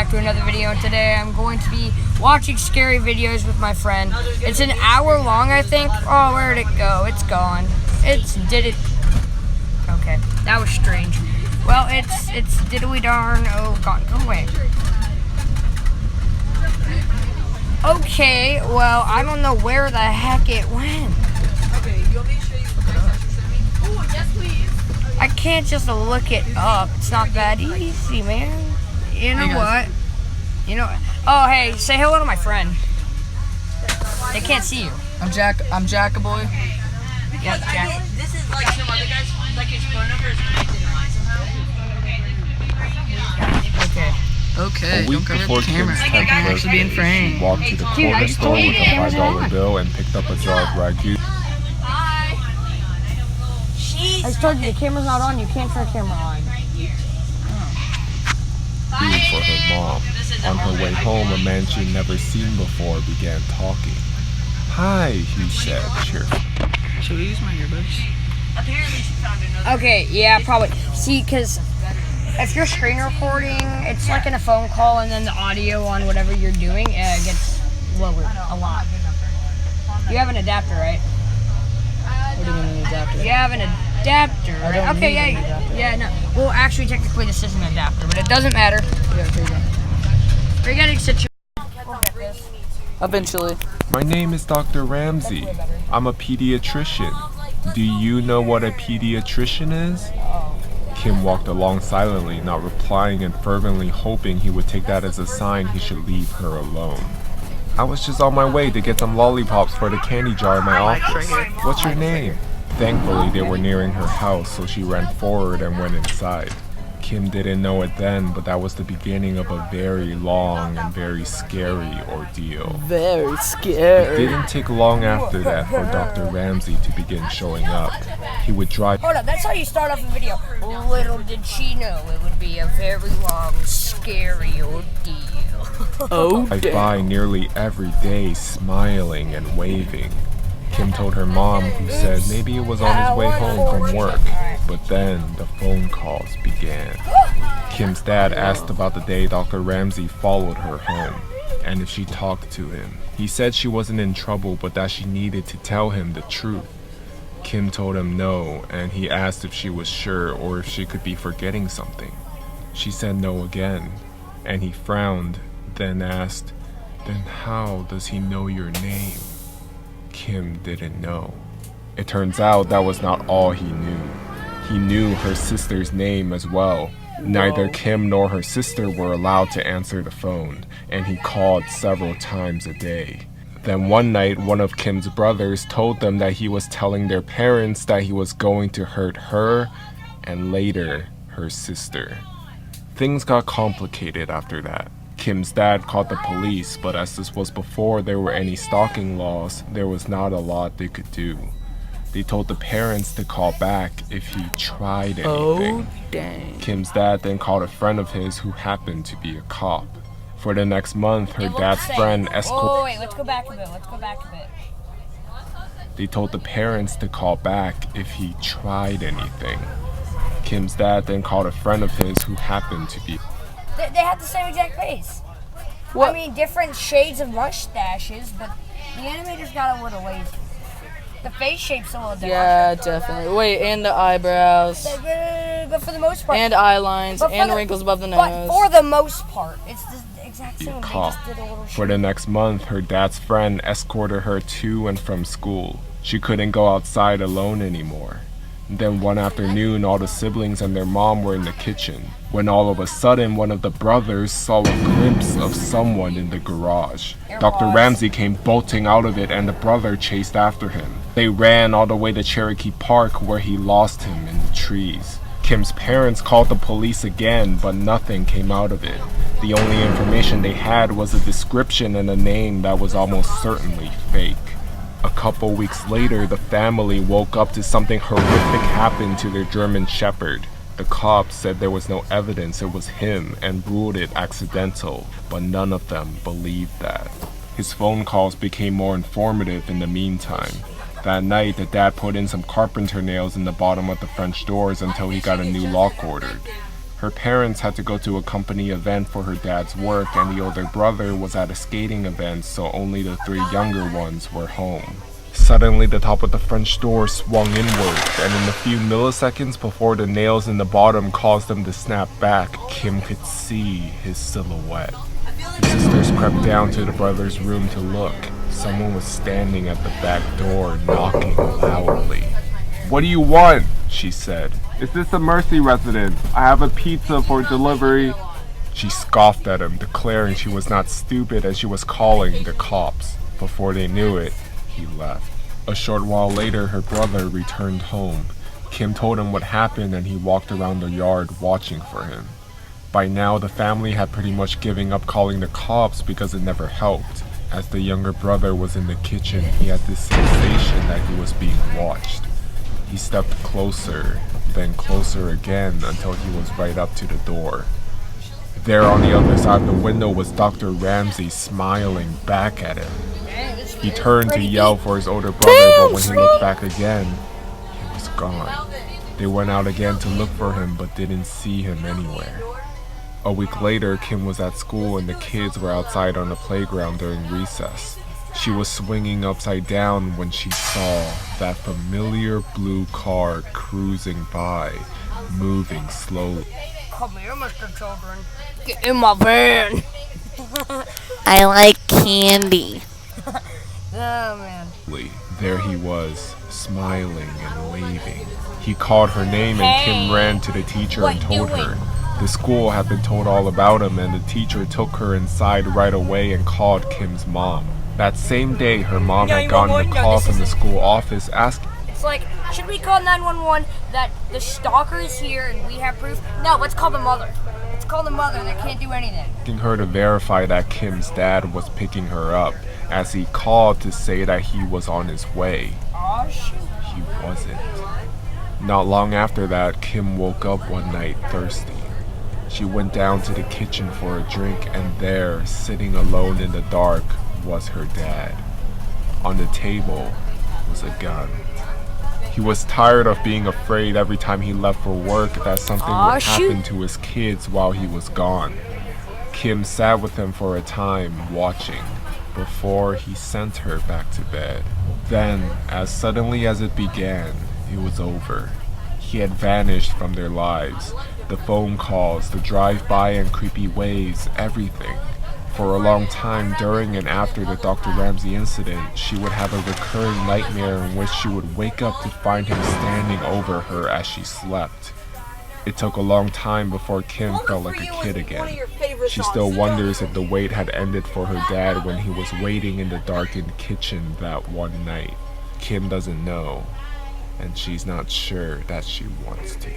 back to another video. And today I'm going to be watching scary videos with my friend. It's an hour long, I think. Oh, where'd it go? It's gone. Okay, that was strange. Well, it's diddly darn. Oh, gone. Go away. Okay, well, I don't know where the heck it went. Okay, you want me to show you what text you sent me? Oh, yes, please. I can't just look it up. It's not that easy, man. You know what? Oh, hey, say hello to my friend. They can't see you. I'm Jack a boy. Yeah, Jack. This is like some other guys, like his phone number is connected to mine somehow. Okay. A week before Kim's 10th birthday, she walked to the corner store with a $5 bill and picked up a jar of ragu. I just told you the camera's not on. You can't turn the camera on. For her mom. On her way home, a man she'd never seen before began talking. "Hi," he said cheerfully. Should we use my earbuds? Apparently she found another. Okay, yeah, probably. See, because if you're screen recording, it's like in a phone call, and then the audio on whatever you're doing gets lowered a lot. You have an adapter, right? What do you mean an adapter? You have an adapter, right? I don't Okay, need yeah, an adapter. yeah, no. Well, actually, technically, this is an adapter, but it doesn't matter. We're getting situated. Eventually. "My name is Dr. Ramsey. I'm a pediatrician. Do you know what a pediatrician is?" Kim walked along silently, not replying and fervently hoping he would take that as a sign he should leave her alone. "I was just on my way to get some lollipops for the candy jar in my office. What's your name?" Thankfully, they were nearing her house, so she ran forward and went inside. Kim didn't know it then, but that was the beginning of a very long and very scary ordeal. Very It scary. didn't take long after that for Dr. Ramsey to begin showing up. He would drive Hold up, that's how you start off a video. Little did she know it would be a very long, scary ordeal. Oh, by nearly every day, smiling and waving. Kim told her mom, who said maybe it was on his way home from work. But then the phone calls began. Kim's dad asked about the day Dr. Ramsey followed her home, and if she talked to him. He said she wasn't in trouble, but that she needed to tell him the truth. Kim told him no, and he asked if she was sure or if she could be forgetting something. She said no again, and he frowned, then asked, "Then how does he know your name?" Kim didn't know. It turns out that was not all he knew. He knew her sister's name as well. Neither Kim nor her sister were allowed to answer the phone, and he called several times a day. Then one night, one of Kim's brothers told them that he was telling their parents that he was going to hurt her and later her sister. Things got complicated after that. Kim's dad called the police, but as this was before there were any stalking laws, there was not a lot they could do. They told the parents to call back if he tried anything. Oh, dang. Kim's dad then called a friend of his who happened to be a cop. For the next month, her dad's friend escorted. Oh, wait, let's go back a bit. They told the parents to call back if he tried anything. Kim's dad then called a friend of his who happened to be. They have the same exact face. What? I mean, different shades of mustaches, but the animators got a little lazy. The face shape's a little different. Yeah, definitely. Wait, and the eyebrows. But for the most part. And eye lines. but for And the- wrinkles above the But nose. for the most part, it's the exact Be a same. They cop. just did a little For the next month, her dad's friend escorted her to and from school. She couldn't go outside alone anymore. Then one afternoon, all the siblings and their mom were in the kitchen, when all of a sudden one of the brothers saw a glimpse of someone in the garage. Dr. Ramsey came bolting out of it and the brother chased after him. They ran all the way to Cherokee Park where he lost him in the trees. Kim's parents called the police again, but nothing came out of it. The only information they had was a description and a name that was almost certainly fake. A couple weeks later, the family woke up to something horrific happened to their German Shepherd. The cops said there was no evidence it was him and ruled it accidental, but none of them believed that. His phone calls became more informative in the meantime. That night, the dad put in some carpenter nails in the bottom of the French doors until he got a new lock ordered. Her parents had to go to a company event for her dad's work, and the older brother was at a skating event, so only the 3 younger ones were home. Suddenly, the top of the French door swung inwards, and in the few milliseconds before the nails in the bottom caused them to snap back, Kim could see his silhouette. The sisters crept down to the brother's room to look. Someone was standing at the back door, knocking loudly. "What do you want?" she said. "Is this the Mercy residence? I have a pizza for delivery." She scoffed at him, declaring she was not stupid as she was calling the cops. Before they knew it, he left. A short while later, her brother returned home. Kim told him what happened, and he walked around the yard watching for him. By now, the family had pretty much given up calling the cops because it never helped. As the younger brother was in the kitchen, he had this sensation that he was being watched. He stepped closer, then closer again until he was right up to the door. There on the other side of the window was Dr. Ramsey smiling back at him. He turned to yell for his older brother, but when he looked back again, he was gone. They went out again to look for him, but didn't see him anywhere. A week later, Kim was at school and the kids were outside on the playground during recess. She was swinging upside down when she saw that familiar blue car cruising by, moving slowly. Come here, Mr. Children. Get in my van. I like candy. Oh, man. There he was, smiling and waving. He called her name and Kim ran to the teacher and told her. The school had been told all about him, and the teacher took her inside right away and called Kim's mom. That same day, her mom had gotten a call from the school office asking. It's like, should we call 911 that the stalker is here and we have proof? No, let's call the mother. Let's call the mother that can't do anything. Asking her to verify that Kim's dad was picking her up, as he called to say that he was on his way. Oh, shoot. He wasn't. Not long after that, Kim woke up one night thirsty. She went down to the kitchen for a drink, and there, sitting alone in the dark, was her dad. On the table was a gun. He was tired of being afraid every time he left for work that something would happen to his kids while he was gone. Kim sat with him for a time, watching, before he sent her back to bed. Then, as suddenly as it began, it was over. He had vanished from their lives. The phone calls, the drive-by and creepy waves, everything. For a long time during and after the Dr. Ramsey incident, she would have a recurring nightmare in which she would wake up to find him standing over her as she slept. It took a long time before Kim felt like a kid again. She still wonders if the wait had ended for her dad when he was waiting in the darkened kitchen that one night. Kim doesn't know, and she's not sure that she wants to.